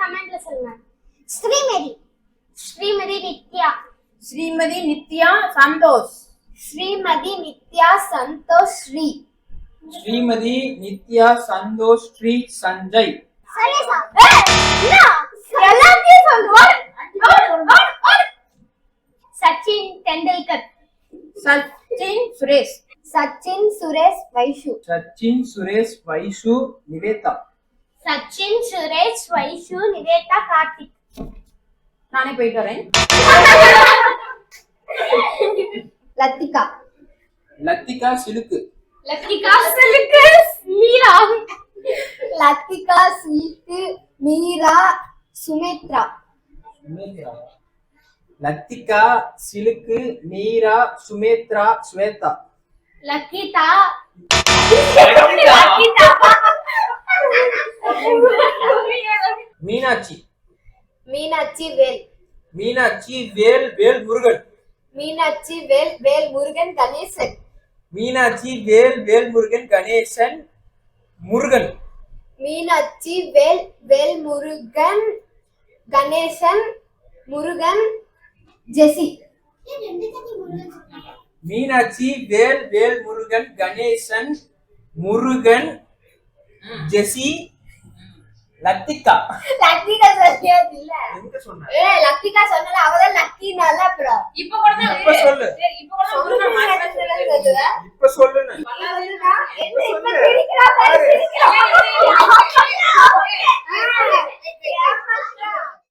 கமெண்ட்ல சொல்லுங்க. ஸ்ரீமதி. ஸ்ரீமதி நித்யா. ஸ்ரீமதி நித்யா சந்தோஷ். ஸ்ரீமதி நித்யா சந்தோஷ் ஸ்ரீ. ஸ்ரீமதி நித்யா சந்தோஷ் ஸ்ரீ சஞ்சய். சரியா சார்? எல்லாத்தையும் சொல்லுவா. சச்சின் டெண்டுல்கர். சச்சின் சுரேஷ். சச்சின் சுரேஷ் வைஷு. சச்சின் சுரேஷ் வைஷு நிவேதா. சச்சின் சுரேஷ் வைஷு நிவேதா கார்த்திக். நானே போயிட்டு வரேன். லத்திகா. லத்திகா சிலுக்கு. லத்திகா சிலுக்கு மீரா. லத்திகா சிலுக்கு மீரா சுமித்ரா. லத்திகா சிலுக்கு மீரா சுமித்ரா ஸ்வேதா. லக்கிதா. மீனாட்சி. மீனாட்சி வேல். மீனாட்சி வேல் வேல் முருகன். மீனாட்சி வேல் வேல் முருகன் கணேசன். மீனாட்சி வேல் வேல் முருகன் கணேசன் முருகன். மீனாட்சி வேல் வேல் முருகன் கணேசன் முருகன் ஜெசி. மீனாட்சி வேல் வேல் முருகன் கணேசன் முருகன் ஜெசி. லத்திகா. லத்திகா சொல்லியது இல்ல. எங்க சொன்ன? லத்திகா சொன்னல அவதான் லக்கினால அப்புறம். இப்ப சொல்லு. இப்ப சொல்லு. என்ன இப்ப கிரிக்கிறா பாரு.